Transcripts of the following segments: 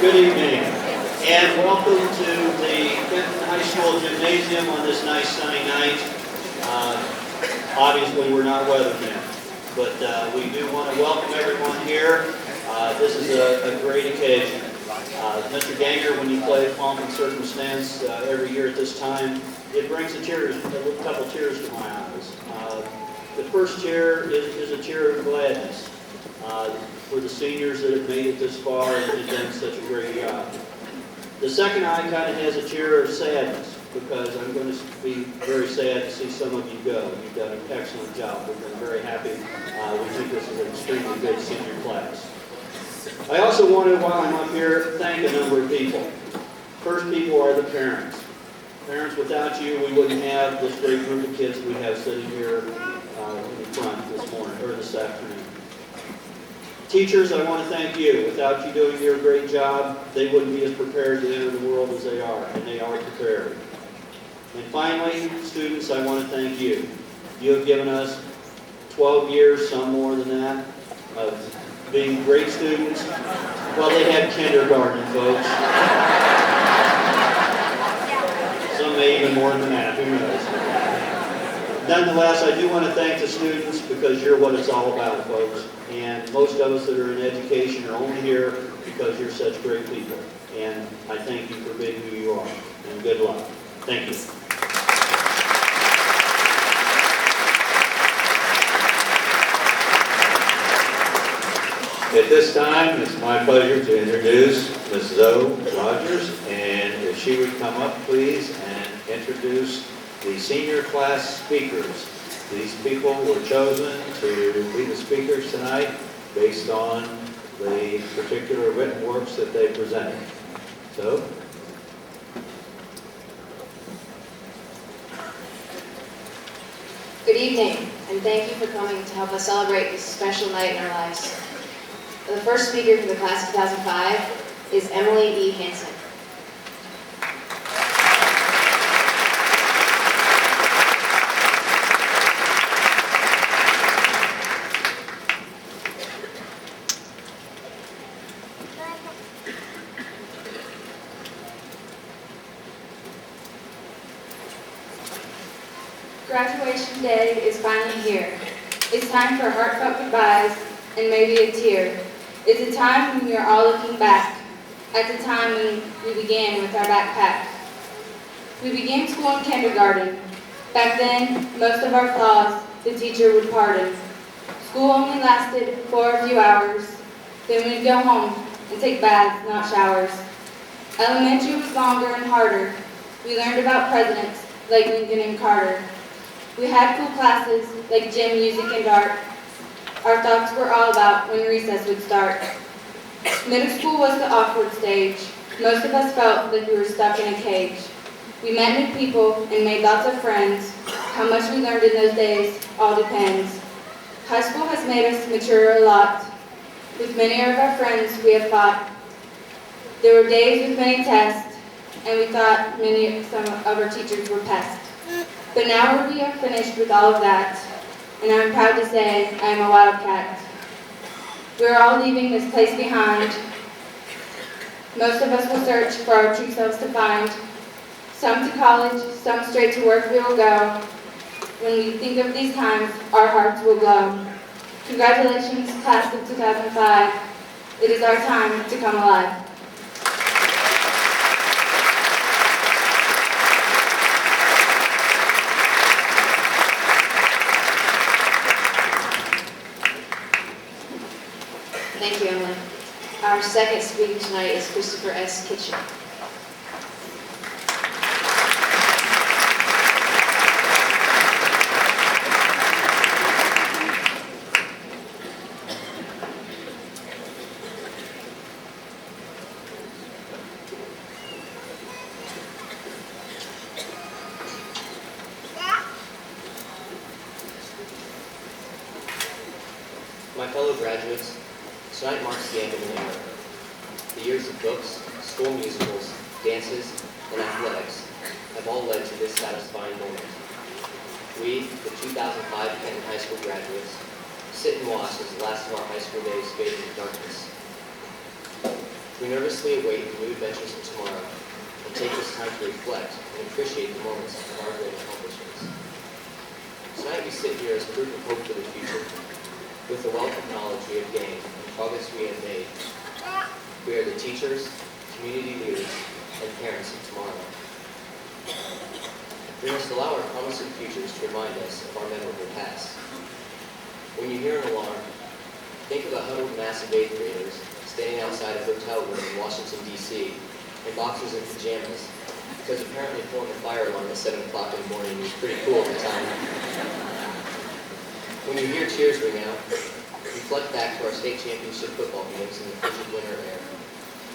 Good evening, and welcome to the Kenton High School Gymnasium on this nice sunny night. Obviously, we're not weathermen, but we do want to welcome everyone here. This is a great occasion. Mr. Ganger, when you play Pomp and Circumstance every year at this time, it brings a couple tears to my eyes. The first tear is a tear of gladness for the seniors that have made it this far and done such a great job. The second eye kind of has a tear of sadness because I'm going to be very sad to see some of you go. You've done an excellent job. We've been very happy. We think this is an extremely good senior class. I also want to, while I'm up here, thank a number of people. First people are the parents. Parents, without you, we wouldn't have this great group of kids we have sitting here in the front this morning, or this afternoon. Teachers, I want to thank you. Without you doing your great job, they wouldn't be as prepared to enter the world as they are, and they are prepared. And finally, students, I want to thank you. You have given us 12 years, some more than that, of being great students. Well, they had kindergarten, folks. Some may even more than that, who knows. Nonetheless, I do want to thank the students because you're what it's all about, folks. And most of us that are in education are only here because you're such great people. And I thank you for being who you are. And good luck. Thank you. At this time, it's my pleasure to introduce Ms. Zoe Rogers, and if she would come up, please, and introduce the senior class speakers. These people were chosen to be the speakers tonight based on the particular written works that they presented. So, good evening, and thank you for coming to help us celebrate this special night in our lives. The first speaker for the class of 2005 is Emily E. Hansen. Graduation day is finally here. It's time for heartfelt goodbyes and maybe a tear. It's a time when we are all looking back at the time when we began with our backpack. We began school in kindergarten. Back then, most of our flaws the teacher would pardon. School only lasted for a few hours. Then we'd go home and take baths, not showers. Elementary was longer and harder. We learned about presidents like Lincoln and Carter. We had cool classes like gym, music, and art. Our thoughts were all about when recess would start. Middle school was the awkward stage. Most of us felt like we were stuck in a cage. We met new people and made lots of friends. How much we learned in those days all depends. High school has made us mature a lot. With many of our friends we have fought. There were days with many tests, and we thought some of our teachers were pests. But now we are finished with all of that, and I'm proud to say I am a wildcat. We're all leaving this place behind. Most of us will search for our true selves to find. Some to college, some straight to work we will go. When we think of these times, our hearts will glow. Congratulations, class of 2005. It is our time to come alive. Thank you, Emily. Our second speaker tonight is Christopher S. Kitchen. My fellow graduates, tonight marks the end of an era. The years of books, school musicals, dances, and athletics have all led to this satisfying moment. We, the 2005 Kenton High School graduates, sit and watch as the last of our high school days fade into darkness. We nervously await the new adventures of tomorrow and take this time to reflect and appreciate the moments of our great accomplishments. Tonight we sit here as proof of hope for the future. With the wealth of knowledge we have gained and progress we have made, we are the teachers, community leaders, and parents of tomorrow. We must allow our promising futures to remind us of our memorable past. When you hear an alarm, think of a huddled mass of eighth graders standing outside a hotel room in Washington, D.C., in boxers and pajamas, because apparently pulling a fire alarm at 7 o'clock in the morning was pretty cool at the time. When you hear cheers ring out, reflect back to our state championship football games in the frigid winter air.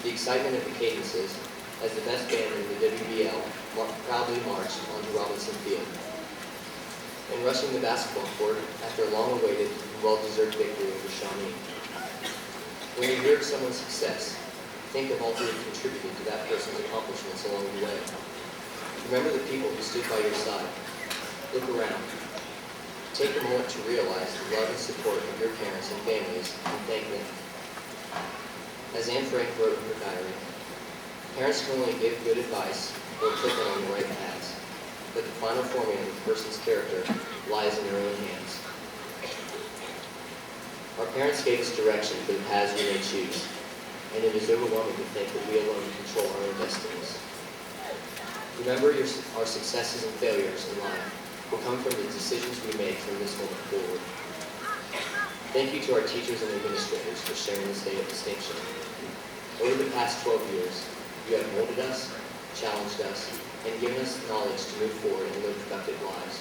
The excitement of the cadences as the best band in the WBL proudly marched onto Robinson Field. And rushing the basketball court after a long-awaited and well-deserved victory over Shawnee. When you hear of someone's success, think of all who have contributed to that person's accomplishments along the way. Remember the people who stood by your side. Look around. Take a moment to realize the love and support of your parents and families and thank them. As Anne Frank wrote in her diary, parents can only give good advice or put them on the right paths, but the final forming of a person's character lies in their own hands. Our parents gave us direction for the paths we may choose, and it is overwhelming to think that we alone control our own destinies. Remember our successes and failures in life will come from the decisions we make from this moment forward. Thank you to our teachers and administrators for sharing this day of distinction. Over the past 12 years, you have molded us, challenged us, and given us knowledge to move forward and live productive lives.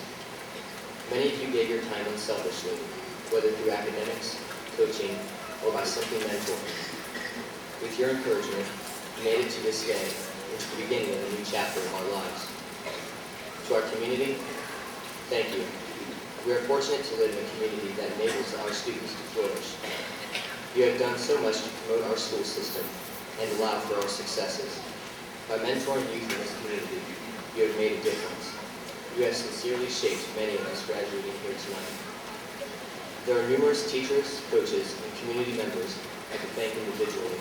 Many of you gave your time unselfishly, whether through academics, coaching, or by simply mentoring. With your encouragement, we made it to this day, into the beginning of a new chapter of our lives. To our community, thank you. We are fortunate to live in a community that enables our students to flourish. You have done so much to promote our school system and allow for our successes. By mentoring youth in this community, you have made a difference. You have sincerely shaped many of us graduating here tonight. There are numerous teachers, coaches, and community members I can thank individually.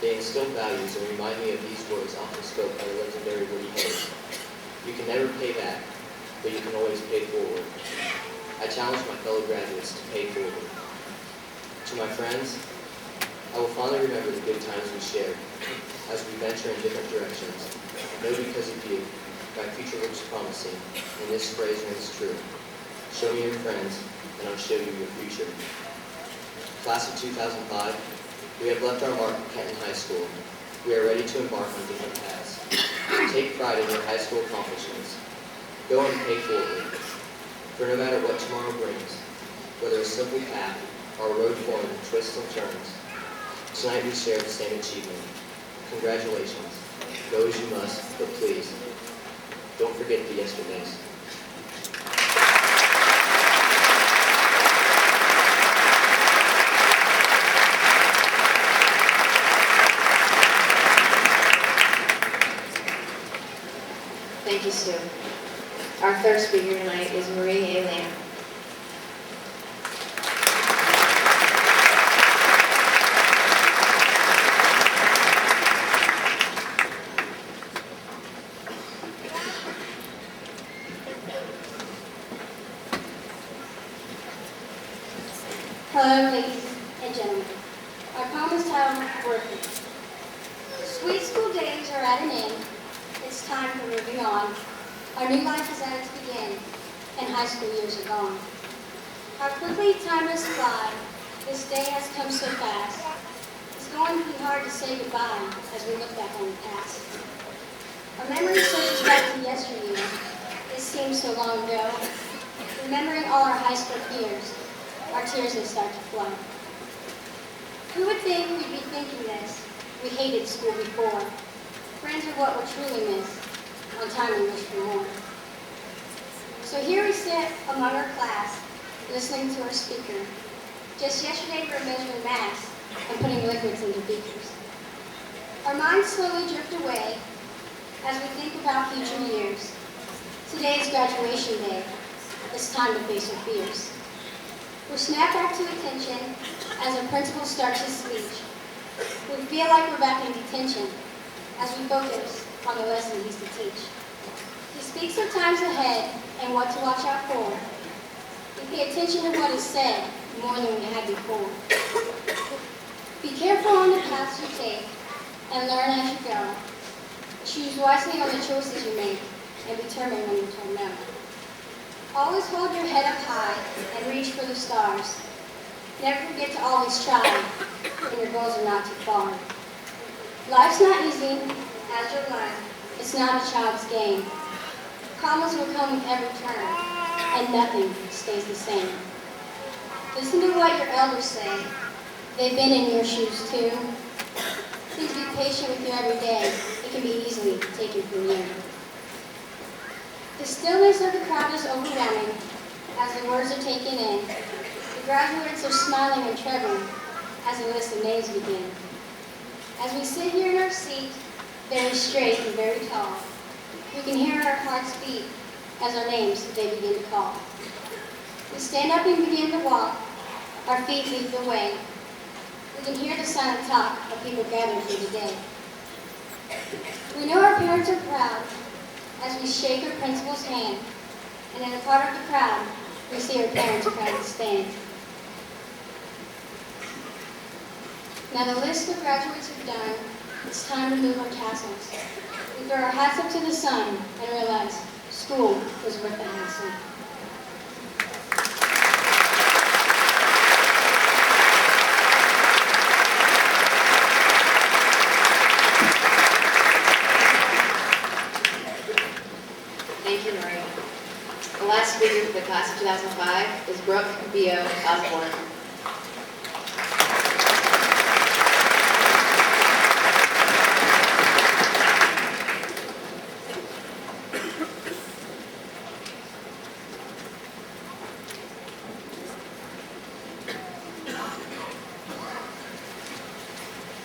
They instill values and remind me of these words often spoke by the legendary Woody Hayes. You can never pay back, but you can always pay forward. I challenge my fellow graduates to pay forward. To my friends, I will fondly remember the good times we shared as we venture in different directions. I know because of you, my future looks promising, and this phrase rings true. Show me your friends, and I'll show you your future. Class of 2005, we have left our mark at Kenton High School. We are ready to embark on different paths. Take pride in your high school accomplishments. Go and pay forward. For no matter what tomorrow brings, whether a simple path or a road formed with twists and turns, tonight we share the same achievement. Congratulations. Go as you must, but please, don't forget the yesterdays. Thank you, Sue. Our third speaker tonight is Marie A. Lamb. Hello, ladies and gentlemen. Our poem is titled Working. Sweet school days are at an end. It's time for moving on. Our new life is at its begin, and high school years are gone. How quickly time has fly. This day has come so fast. It's going to be hard to say goodbye as we look back on the past. Our memory surges back to yesteryear. It seems so long ago. Remembering all our high school years, our tears will start to flow. Who would think we'd be thinking this? We hated school before. Friends are what we'll truly miss. On time we wish for more. So here we sit among our class, listening to our speaker. Just yesterday we were measuring mass and putting liquids into beakers. Our minds slowly drift away as we think about future years. Today is graduation day. It's time to face our fears. We're snapped back to attention as our principal starts his speech. We feel like we're back in detention as we focus on the lesson he's to teach. He speaks of times ahead and what to watch out for. We pay attention to what is said more than we had before. Be careful on the paths you take and learn as you go. Choose wisely on the choices you make and determine when you're told no. Always hold your head up high and reach for the stars. Never forget to always try when your goals are not too far. Life's not easy, as your life. It's not a child's game. Problems will come with every turn, and nothing stays the same. Listen to what your elders say. They've been in your shoes too. Please be patient with you every day. It can be easily taken from you. The stillness of the crowd is overwhelming as the words are taken in. The graduates are smiling and trembling as the list of names begin. As we sit here in our seat, very straight and very tall, we can hear our hearts beat as our names they begin to call. We stand up and begin to walk, our feet lead the way. We can hear the silent talk of people gathered here today. We know our parents are proud as we shake our principal's hand, and in a part of the crowd, we see our parents proudly stand. Now the list of graduates are done. It's time to move our tassels. We throw our hats up to the sun and realize school was worth the hassle. Thank you, Marie. The last speaker for the class of 2005 is Brooke B.O. Osborne.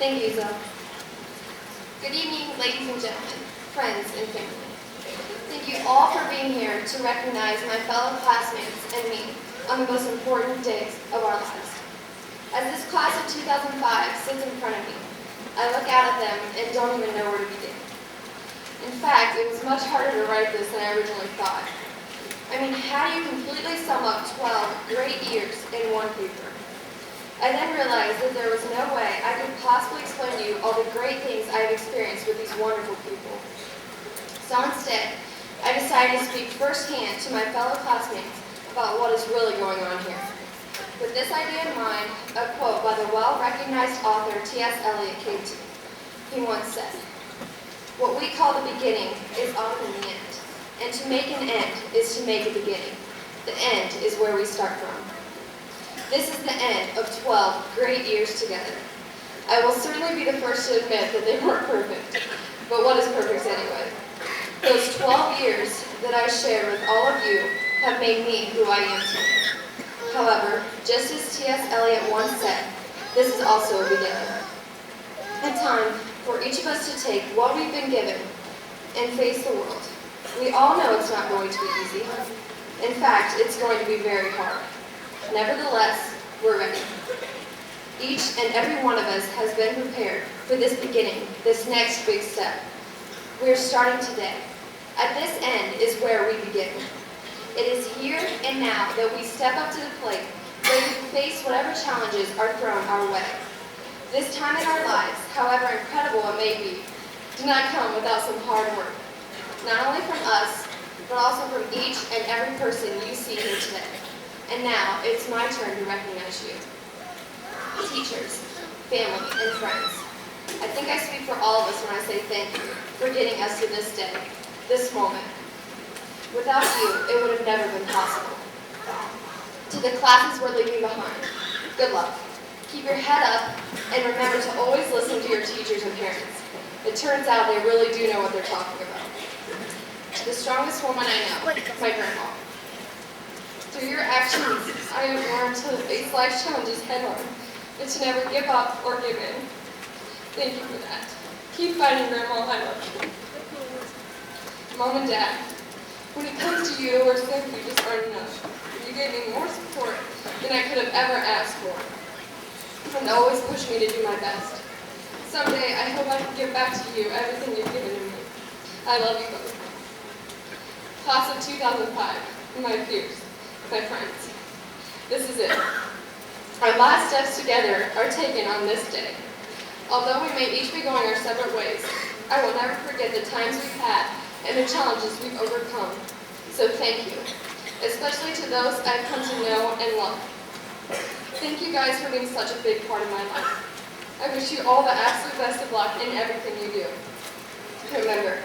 Thank you, Zoe. Good evening, ladies and gentlemen, friends and family. Thank you all for being here to recognize my fellow classmates and me on the most important days of our lives. As this class of 2005 sits in front of me, I look out at them and don't even know where to begin. In fact, it was much harder to write this than I originally thought. I mean, how do you completely sum up 12 great years in one paper? I then realized that there was no way I could possibly explain to you all the great things I have experienced with these wonderful people. So instead, I decided to speak firsthand to my fellow classmates about what is really going on here. With this idea in mind, a quote by the well-recognized author T.S. Eliot came to me. He once said, "What we call the beginning is often the end, and to make an end is to make a beginning. The end is where we start from." This is the end of 12 great years together. I will certainly be the first to admit that they weren't perfect, but what is perfect anyway? Those 12 years that I shared with all of you have made me who I am today. However, just as T.S. Eliot once said, this is also a beginning. A time for each of us to take what we've been given and face the world. We all know it's not going to be easy. In fact, it's going to be very hard. Nevertheless, we're ready. Each and every one of us has been prepared for this beginning, this next big step. We're starting today. At this end is where we begin. It is here and now that we step up to the plate, ready to face whatever challenges are thrown our way. This time in our lives, however incredible it may be, did not come without some hard work. Not only from us, but also from each and every person you see here today. And now, it's my turn to recognize you. Teachers, family, and friends. I think I speak for all of us when I say thank you for getting us to this day, this moment. Without you, it would have never been possible. To the classes we're leaving behind, good luck. Keep your head up, and remember to always listen to your teachers and parents. It turns out they really do know what they're talking about. To the strongest woman I know, my grandma. Through your actions, I have learned to face life's challenges head on, and to never give up or give in. Thank you for that. Keep fighting, Grandma. I love you. Mom and Dad, when it comes to you, or simply you just aren't enough. You gave me more support than I could have ever asked for, and always pushed me to do my best. Someday, I hope I can give back to you everything you've given to me. I love you both. Class of 2005, my peers, my friends. This is it. Our last steps together are taken on this day. Although we may each be going our separate ways, I will never forget the times we've had and the challenges we've overcome. So thank you, especially to those I've come to know and love. Thank you guys for being such a big part of my life. I wish you all the absolute best of luck in everything you do. Remember,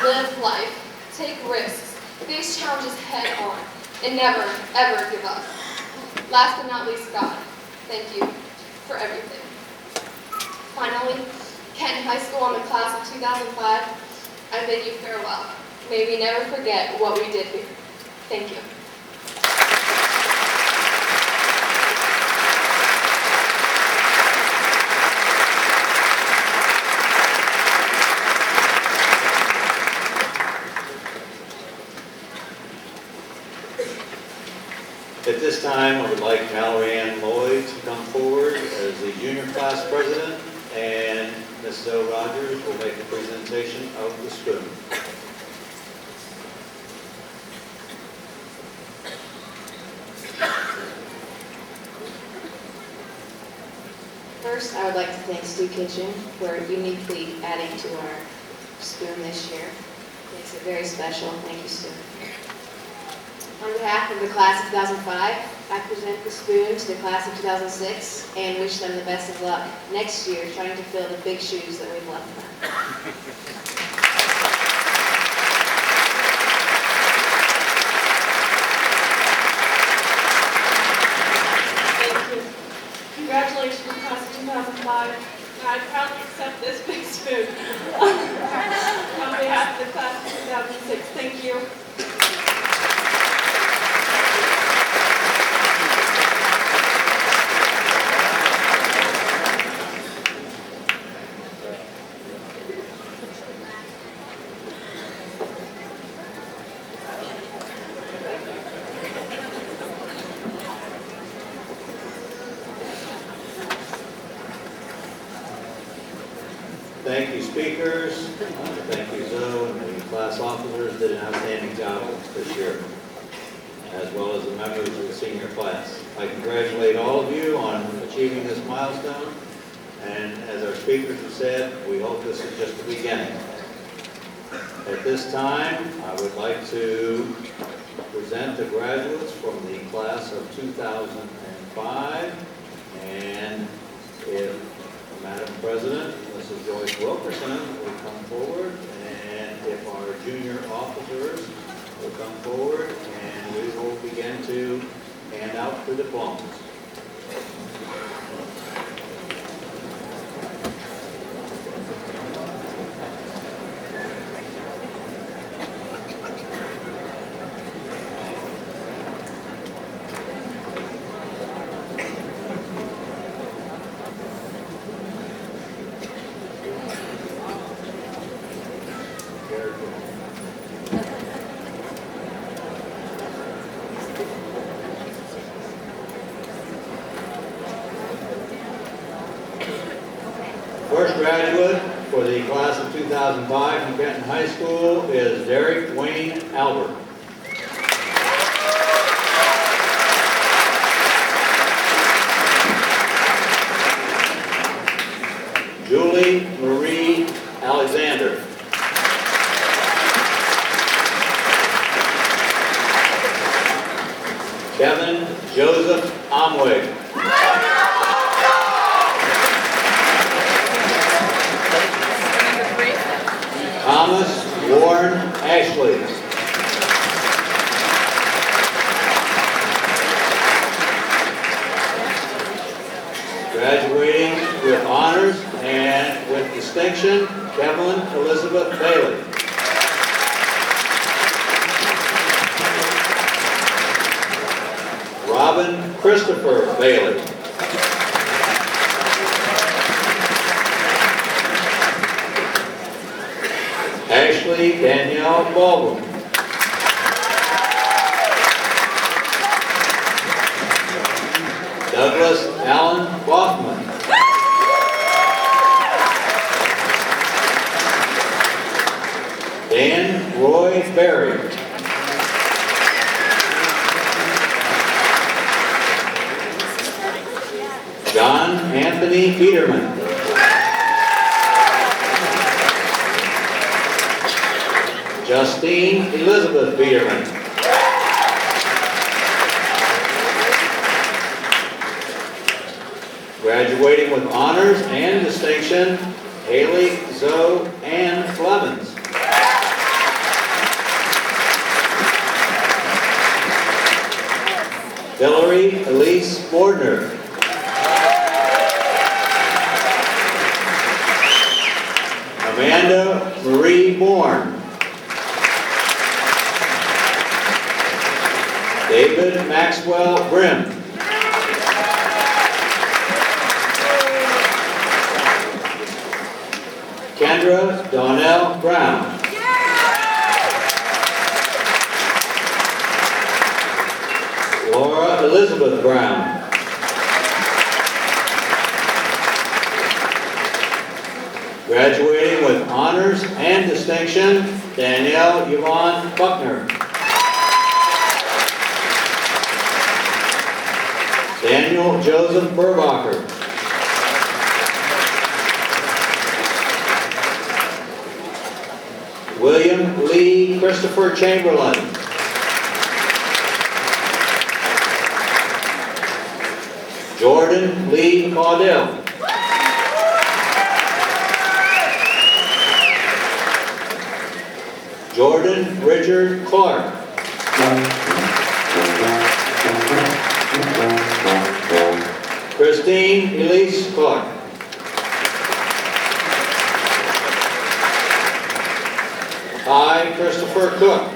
live life, take risks, face challenges head on, and never, ever give up. Last but not least, God, thank you for everything. Finally, Kenton High School and the class of 2005, I bid you farewell. May we never forget what we did here. Thank you. At this time, I would like Mallory Ann Lloyd to come forward as the junior class president, and Mrs. O. Rogers will make a presentation of the spoon. First, I would like to thank Stu Kitchen for uniquely adding to our spoon this year. Makes it very special. Thank you, Stu. On behalf of the class of 2005, I present the spoon to the class of 2006 and wish them the best of luck next year trying to fill the big shoes that we've left them. Thank you. Congratulations, class of 2005. I proudly accept this big spoon. On behalf of the class of 2006, thank you. Thank you, speakers. Thank you, Zoe, and the class officers did an outstanding job this year, as well as the members of the senior class. I congratulate all of you on achieving this milestone, and as our speakers have said, we hope this is just the beginning. At this time, I would like to present the graduates from the class of 2005, and if Madam President, Mrs. Joyce Wilkerson will come forward, and if our junior officers will come forward, and we will begin to hand out the diplomas. First graduate for the class of 2005 from Kenton High School is Derek Wayne Albert. Julie Marie Alexander. Kevin Joseph Amway. Thomas Warren Ashley. Graduating with honors and with distinction, Kevin Elizabeth Bailey. Robin Christopher Bailey. Ashley Danielle Baldwin. Douglas Allen Boffman. Roy Berry. John Anthony Peterman. Justine Elizabeth Peterman. Graduating with honors and distinction, Haley Zoe Ann Clemens. Hillary Elise Bordner. Amanda Marie Bourne. David Maxwell Grimm. Kendra Donnell Brown. Laura Elizabeth Brown. Graduating with honors and distinction, Danielle Yvonne Buckner. Daniel Joseph Burbacher. William Lee Christopher Chamberlain. Jordan Lee Caudell. Jordan Richard Clark. Christine Elise Clark. I, Christopher Cook.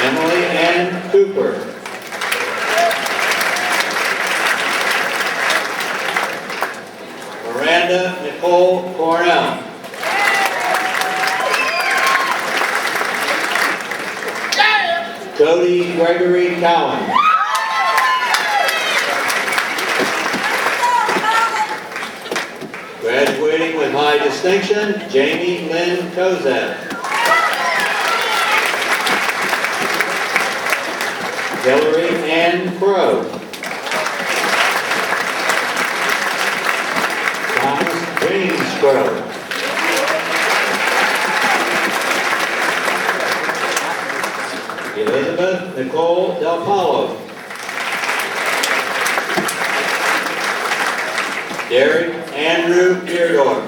Emily Ann Cooper. Miranda Nicole Cornell. Cody Gregory Cowan. Graduating with high distinction, Jamie Lynn Kozak. Hillary Ann Crow. Thomas James Crow. Elizabeth Nicole Del Paulo. Derek Andrew Deardorf.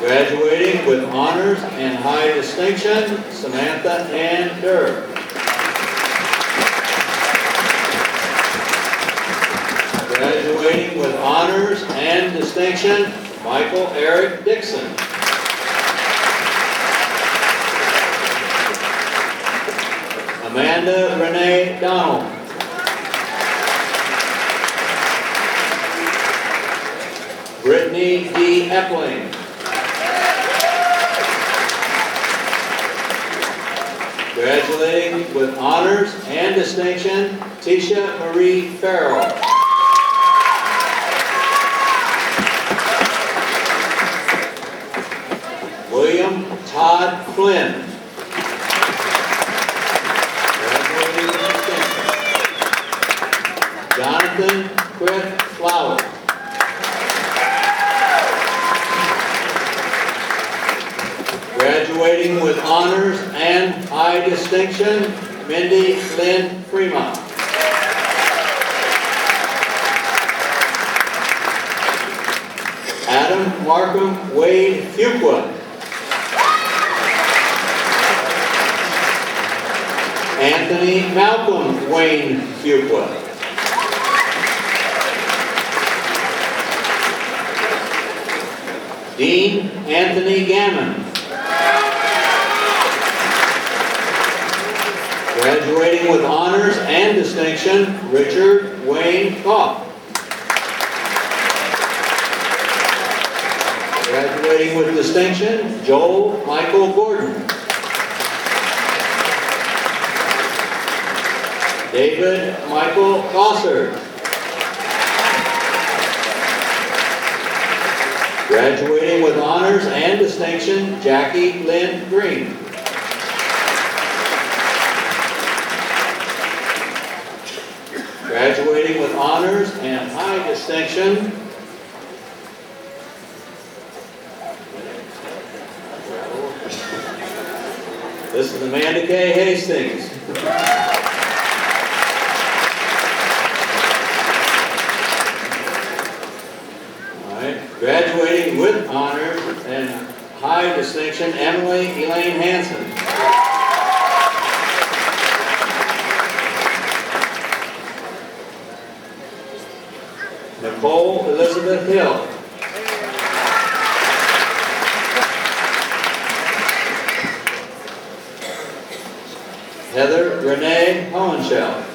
Graduating with honors and high distinction, Samantha Ann Durr. Graduating with honors and distinction, Michael Eric Dixon. Amanda Renee Donald. Brittany D. Epling. Graduating with honors and distinction, Tisha Marie Farrell. William Todd Flynn. Jonathan Chris Flower. Graduating with honors and high distinction, Mindy Lynn Fremont. Adam Markham Wade Fuqua. Anthony Malcolm Wayne Fuqua. Dean Anthony Gammon. Graduating with honors and distinction, Richard Wayne Kopp. Graduating with distinction, Joel Michael Gordon. David Michael Gossard. Graduating with honors and distinction, Jackie Lynn Green. Graduating with honors and high distinction, this is Amanda K. Hastings. All right. Graduating with honors and high distinction, Emily Elaine Hanson. Nicole Elizabeth Hill. Heather Renee Hohenschel.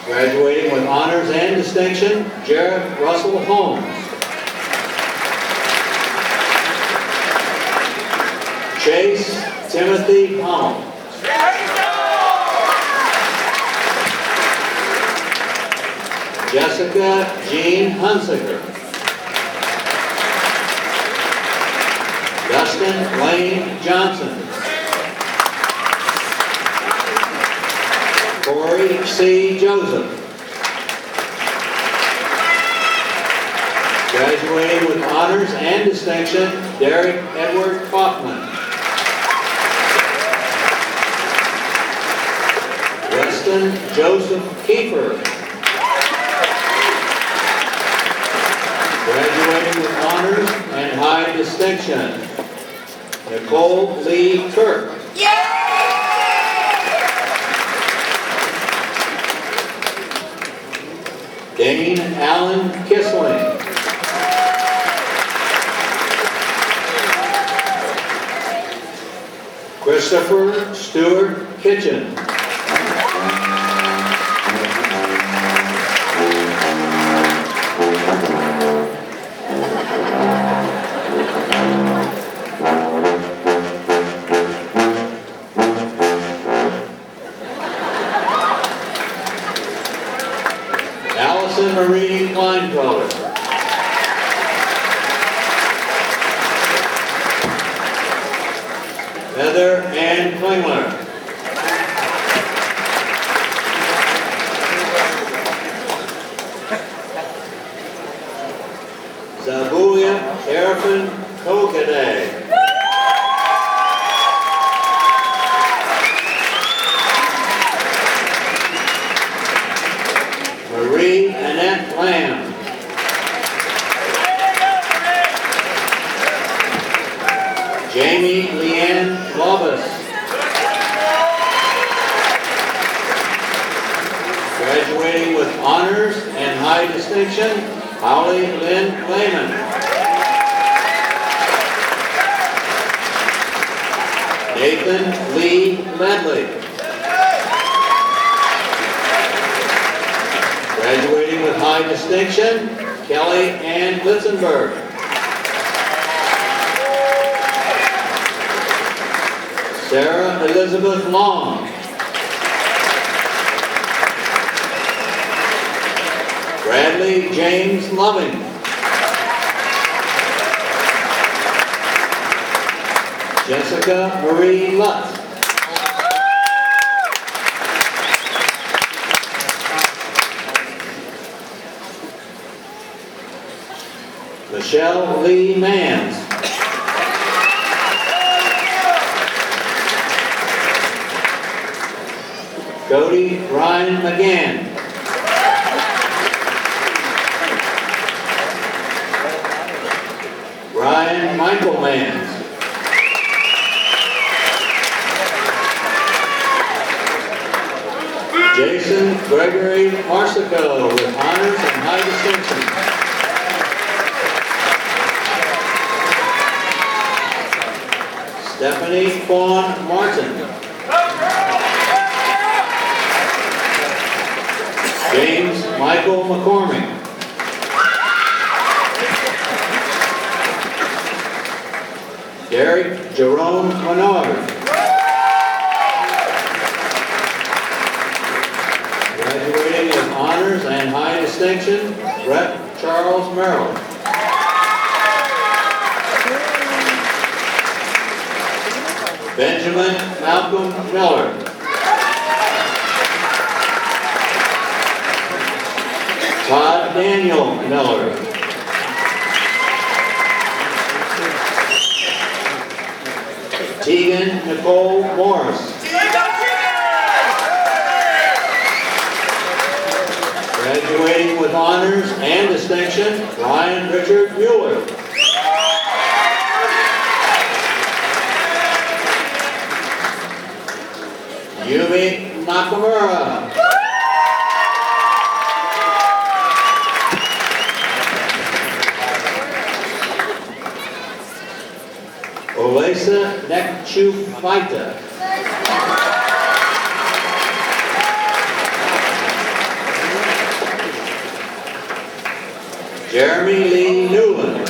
Graduating with honors and distinction, Jared Russell Holmes. Chase Timothy Hummel. Jessica Jean Hunsaker. Dustin Lane Johnson. Corey C. Joseph. Graduating with honors and distinction, Derek Edward Kaufman. Weston Joseph Kiefer. Graduating with honors and high distinction, Nicole Lee Kirk. Dane Allen Kissling. Christopher Stewart Kitchen. Allison Marie Kleinfelder. Heather Ann Klingler. Zabulia Erfin Kogaday. Marie Annette Lamb. Jamie Leanne Lobus. Graduating with honors and high distinction, Holly Lynn Clayman. Nathan Lee Medley. Graduating with high distinction, Kelly Ann Litzenberg. Sarah Elizabeth Long. Bradley James Loving. Jessica Marie Lutz. Michelle Lee Mans. Cody Ryan McGann. Ryan Michael Mans. Jason Gregory Marsico with honors and high distinction. Stephanie Fawn Martin. James Michael McCormick. Derek Jerome Menard. Graduating with honors distinction, Brett Charles Merrill. Benjamin Malcolm Miller. Todd Daniel Miller. Tegan Nicole Morris. Graduating with honors and distinction, Ryan Richard Mueller. Yumi Nakamura. Olesa Nekchufaita. Jeremy Lee Newland.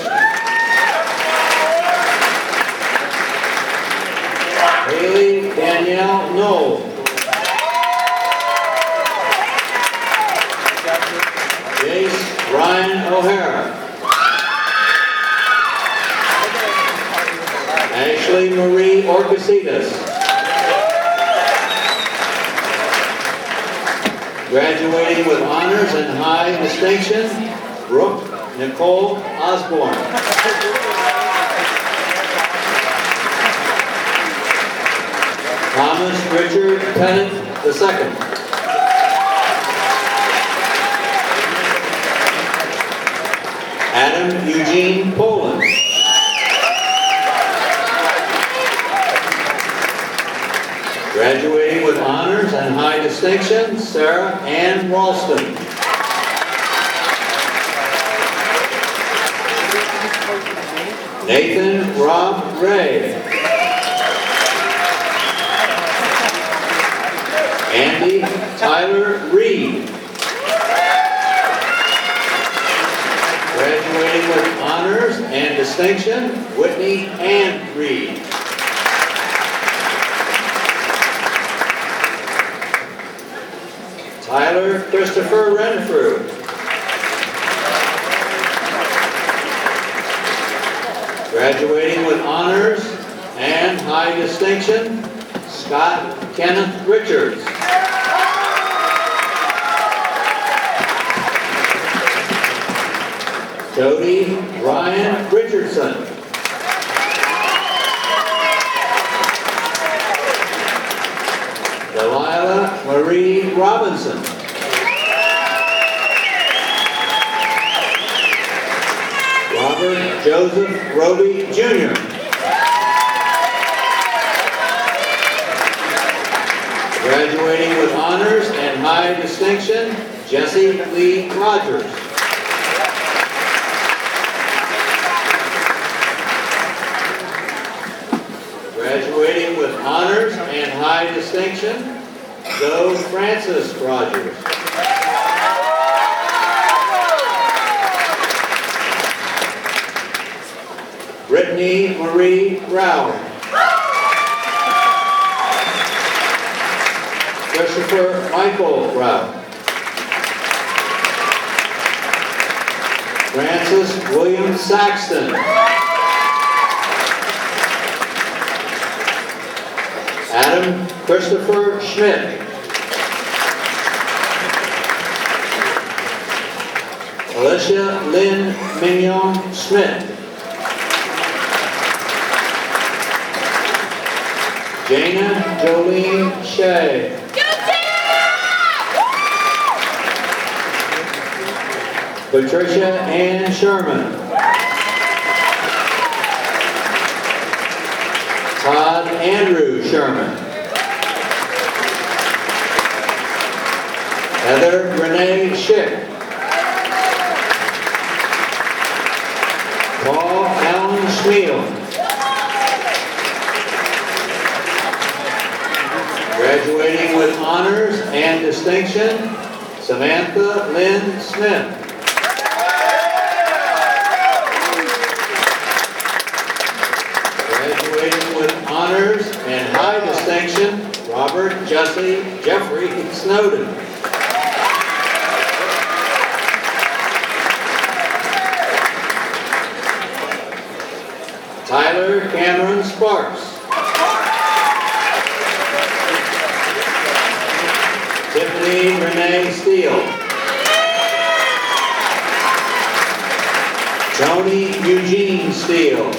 Haley Danielle Knoll. Jace Ryan O'Hara. Ashley Marie Orcasitas. Graduating with honors and high distinction, Brooke Nicole Osborne. Thomas Richard Tennant II. Adam Eugene Poland. Graduating with honors and high distinction, Sarah Ann Ralston. Nathan Rob Ray. Andy Tyler Reed. Graduating with honors and distinction, Whitney Ann Reed. Tyler Christopher Renfrew. Graduating with honors and high distinction, Scott Kenneth Richards. Cody Ryan Richardson. Delilah Marie Robinson. Robert Joseph Roby Jr. Graduating with honors and high distinction, Jesse Lee Rogers. Graduating with honors and high distinction, Joe Francis Rogers. Brittany Marie Rao. Christopher Michael Rao. Francis William Saxton. Adam Christopher Schmidt. Alicia Lynn Mignon Smith. Jana Jolene Shea. Patricia Ann Sherman. Todd Andrew Sherman. Heather Renee Schick. Paul Allen Schmiel. Graduating with honors and distinction, Samantha Lynn Smith. Graduating with honors and high distinction, Robert Jeffrey Snowden. Sparks. Tiffany Renee Steele. Tony Eugene Steele.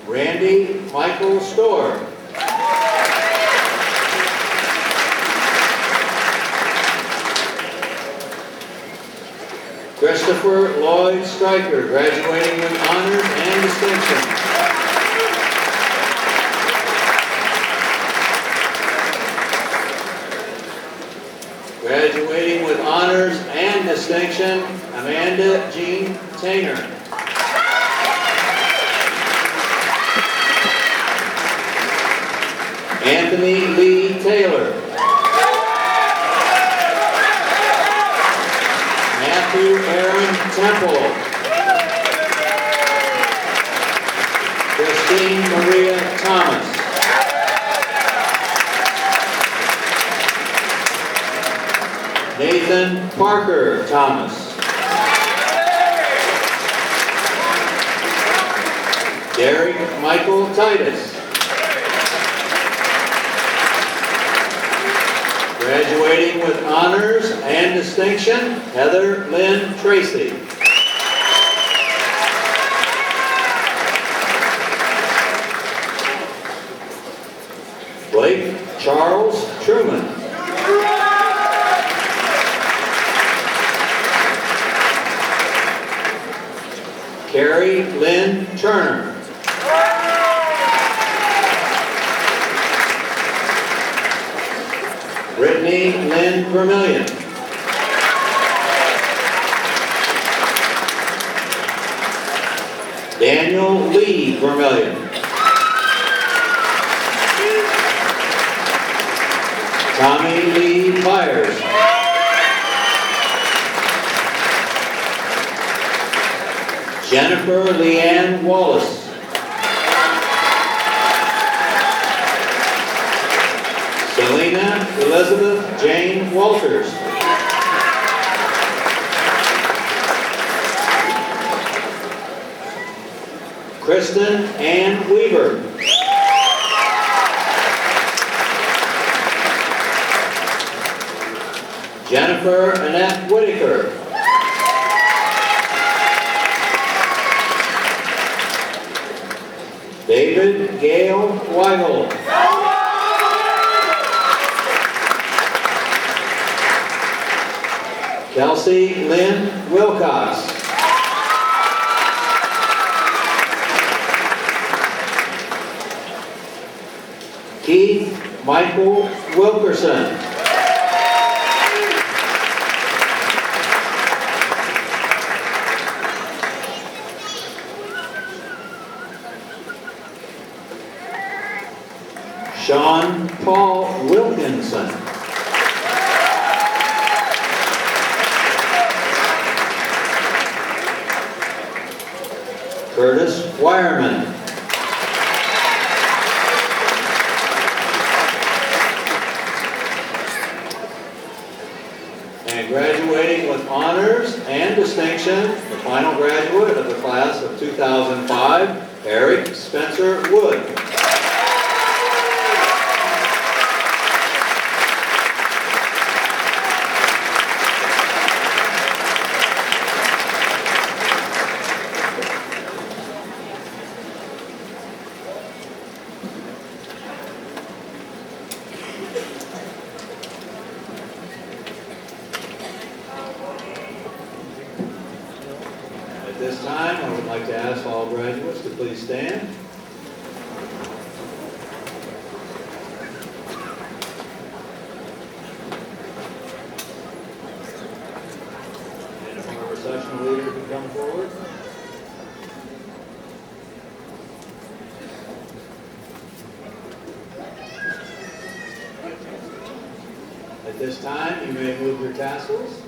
Randy Michael Storr. Christopher Lloyd Stryker, graduating with honors and distinction. Graduating with honors and distinction, Amanda Jean Tainer. Anthony Lee Taylor. Matthew Aaron Temple. Christine Maria Thomas. Nathan Parker Thomas. Derek Michael Titus. Graduating with honors and distinction, Heather Lynn Tracy. Blake Charles Truman. Carrie Lynn Turner. Brittany Lynn Vermillion. Daniel Lee Vermillion. Tommy Lee Byers. Jennifer Leanne Wallace. Selena Elizabeth Jane Walters. Kristen Ann Weaver. Jennifer Annette Whitaker. David Gale Weigel. Kelsey Lynn Wilcox. Keith Michael Wilkerson. Sean Paul Wilkinson. Curtis Wireman. And graduating with honors and distinction, the final graduate of the class of 2005, Eric Spencer Wood. At this time, I would like to ask all graduates to please stand. And if our recessional leader can come forward. At this time, you may move your tassels.